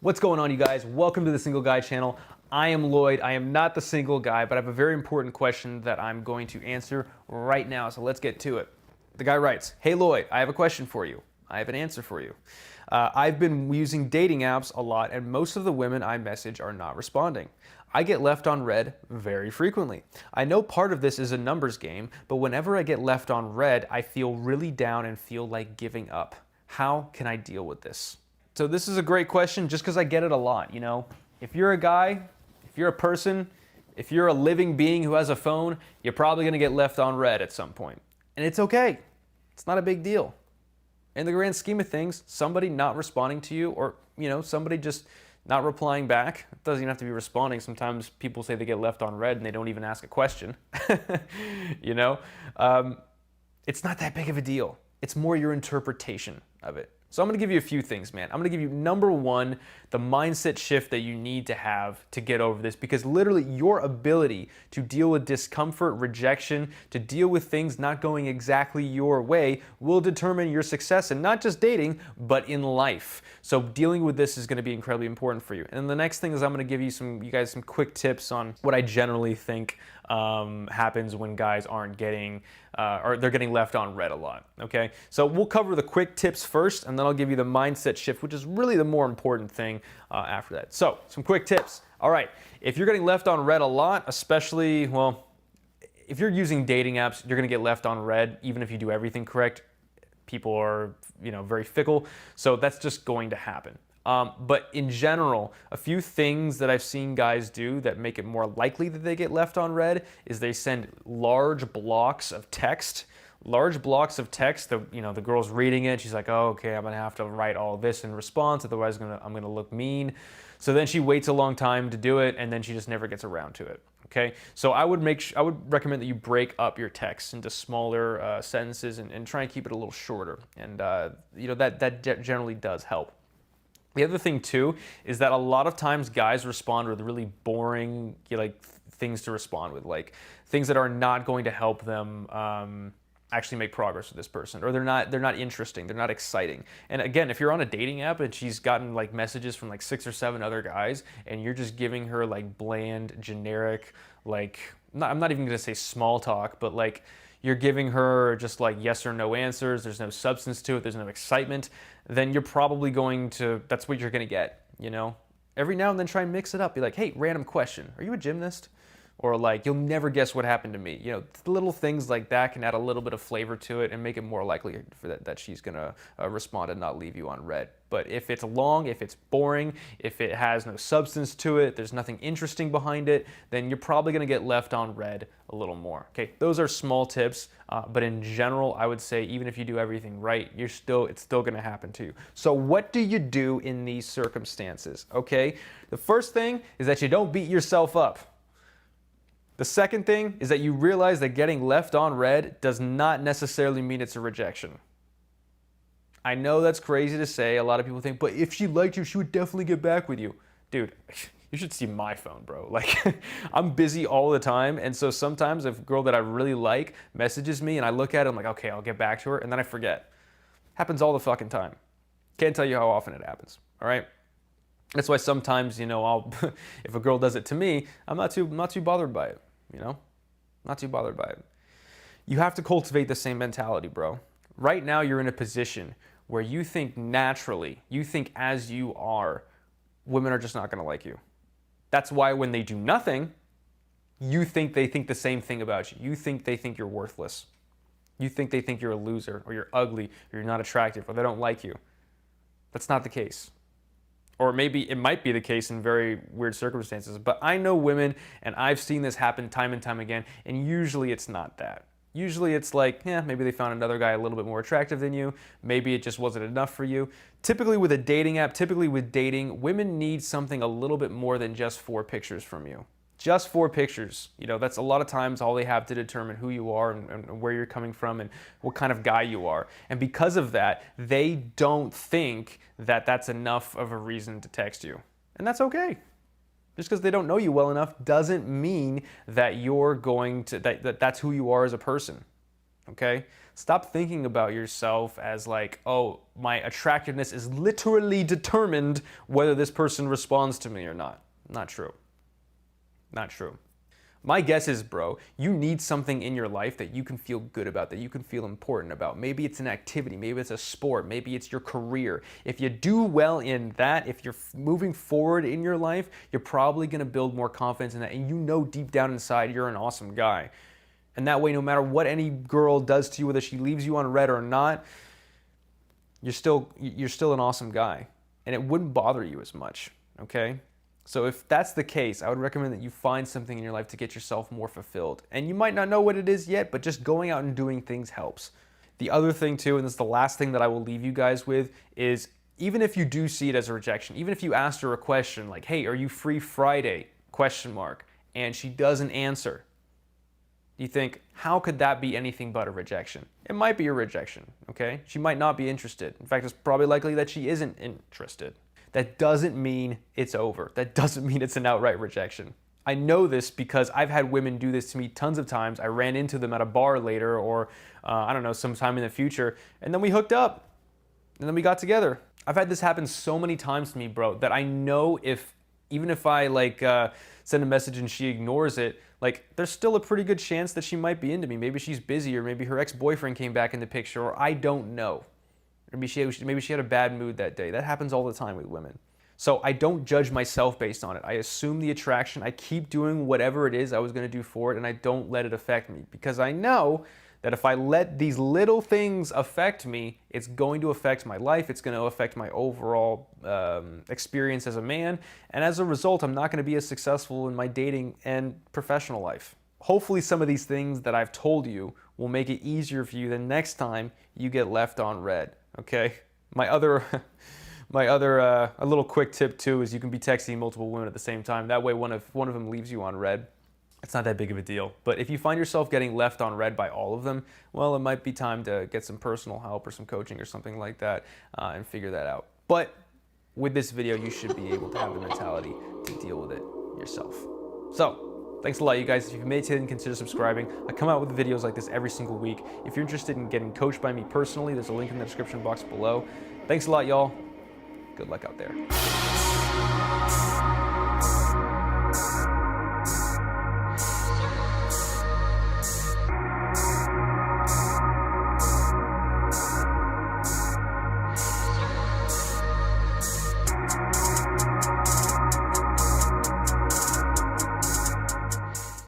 What's going on, you guys? Welcome to the Single Guy channel. I am Lloyd. I am not the single guy, but I have a very important question that I'm going to answer right now, so let's get to it. The guy writes, "Hey Lloyd, I have a question for you. I have an answer for you. I've been using dating apps a lot, and most of the women I message are not responding. I get left on read very frequently. I know part of this is a numbers game, but whenever I get left on read, I feel really down and feel like giving up. How can I deal with this?" So this is a great question just because I get it a lot, you know. If you're a guy, if you're a person, if you're a living being who has a phone, you're probably going to get left on read at some point. And it's okay. It's not a big deal. In the grand scheme of things, somebody not responding to you, or, you know, somebody just not replying back, it doesn't even have to be responding. Sometimes people say they get left on read and they don't even ask a question. You know, it's not that big of a deal. It's more your interpretation of it. So I'm going to give you a few things, man. I'm going to give you, number one, the mindset shift that you need to have to get over this, because literally your ability to deal with discomfort, rejection, to deal with things not going exactly your way will determine your success in not just dating, but in life. So dealing with this is going to be incredibly important for you. And the next thing is I'm going to give you guys some quick tips on what I generally think happens when guys aren't getting, or they're getting left on read a lot, okay? So we'll cover the quick tips first, and then I'll give you the mindset shift, which is really the more important thing after that. So some quick tips. All right, if you're getting left on read a lot, especially, well, if you're using dating apps, you're gonna get left on read even if you do everything correct. People are, you know, very fickle, so that's just going to happen. But in general, a few things that I've seen guys do that make it more likely that they get left on read is they send large blocks of text. Large blocks of text, the girl's reading it, she's like, oh, okay, I'm gonna have to write all this in response, otherwise I'm gonna look mean. So then she waits a long time to do it, and then she just never gets around to it. Okay, so I would recommend that you break up your text into smaller sentences and try and keep it a little shorter, and that generally does help. The other thing too is that a lot of times guys respond with really boring, things to respond with, like things that are not going to help them actually make progress with this person, or they're not interesting, they're not exciting. And again, if you're on a dating app and she's gotten like messages from like 6 or 7 other guys, and you're just giving her like bland, generic, I'm not even gonna say small talk, but like you're giving her just like yes or no answers, there's no substance to it, there's no excitement, then you're probably that's what you're gonna get, you know? Every now and then try and mix it up. Be like, hey, random question, are you a gymnast? Or like, you'll never guess what happened to me. You know, little things like that can add a little bit of flavor to it and make it more likely for that she's gonna respond and not leave you on read. But if it's long, if it's boring, if it has no substance to it, there's nothing interesting behind it, then you're probably gonna get left on read a little more. Okay, those are small tips, but in general, I would say even if you do everything right, it's still gonna happen to you. So what do you do in these circumstances? Okay, the first thing is that you don't beat yourself up. The second thing is that you realize that getting left on read does not necessarily mean it's a rejection. I know that's crazy to say. A lot of people think, but if she liked you, she would definitely get back with you. Dude, you should see my phone, bro. Like, I'm busy all the time, and so sometimes if a girl that I really like messages me and I look at it, I'm like, okay, I'll get back to her, and then I forget. Happens all the fucking time. Can't tell you how often it happens, all right? That's why sometimes, if a girl does it to me, I'm not too bothered by it. Not too bothered by it. You have to cultivate the same mentality, bro. Right now, you're in a position where you think naturally, you think as you are, women are just not gonna like you. That's why when they do nothing, you think they think the same thing about you. You think they think you're worthless. You think they think you're a loser, or you're ugly, or you're not attractive, or they don't like you. That's not the case. Or maybe it might be the case in very weird circumstances, but I know women, and I've seen this happen time and time again, and usually it's not that. Usually it's like, maybe they found another guy a little bit more attractive than you, maybe it just wasn't enough for you. Typically with a dating app, typically with dating, women need something a little bit more than just 4 pictures from you. Just 4 pictures. That's a lot of times all they have to determine who you are and where you're coming from and what kind of guy you are. And because of that, they don't think that that's enough of a reason to text you. And that's okay. Just because they don't know you well enough doesn't mean that you're going to, that's who you are as a person. okay? Stop thinking about yourself as like, oh, my attractiveness is literally determined whether this person responds to me or not. Not true. Not true. My guess is, bro, you need something in your life that you can feel good about, that you can feel important about. Maybe it's an activity, maybe it's a sport, maybe it's your career. If you do well in that, if you're moving forward in your life, you're probably gonna build more confidence in that, and you know deep down inside you're an awesome guy. And that way, no matter what any girl does to you, whether she leaves you on red or not, you're still an awesome guy. And it wouldn't bother you as much, okay? So if that's the case, I would recommend that you find something in your life to get yourself more fulfilled. And you might not know what it is yet, but just going out and doing things helps. The other thing too, and this is the last thing that I will leave you guys with, is even if you do see it as a rejection, even if you asked her a question like, hey, are you free Friday? ? And she doesn't answer, you think, how could that be anything but a rejection? It might be a rejection, okay? She might not be interested. In fact, it's probably likely that she isn't interested. That doesn't mean it's over. That doesn't mean it's an outright rejection. I know this because I've had women do this to me tons of times. I ran into them at a bar later or, I don't know, sometime in the future, and then we hooked up, and then we got together. I've had this happen so many times to me, bro, that I know even if I send a message and she ignores it, like there's still a pretty good chance that she might be into me. Maybe she's busy, or maybe her ex-boyfriend came back in the picture, or I don't know. Maybe she had a bad mood that day. That happens all the time with women. So I don't judge myself based on it. I assume the attraction. I keep doing whatever it is I was going to do for it, and I don't let it affect me, because I know that if I let these little things affect me, it's going to affect my life. It's going to affect my overall experience as a man. And as a result, I'm not going to be as successful in my dating and professional life. Hopefully some of these things that I've told you will make it easier for you the next time you get left on red. Okay, a little quick tip too is you can be texting multiple women at the same time. That way one of them leaves you on red. It's not that big of a deal. But if you find yourself getting left on red by all of them, well, it might be time to get some personal help or some coaching or something like that and figure that out. But with this video, you should be able to have the mentality to deal with it yourself. So, thanks a lot, you guys. If you've made it, then consider subscribing. I come out with videos like this every single week. If you're interested in getting coached by me personally, there's a link in the description box below. Thanks a lot, y'all. Good luck out there.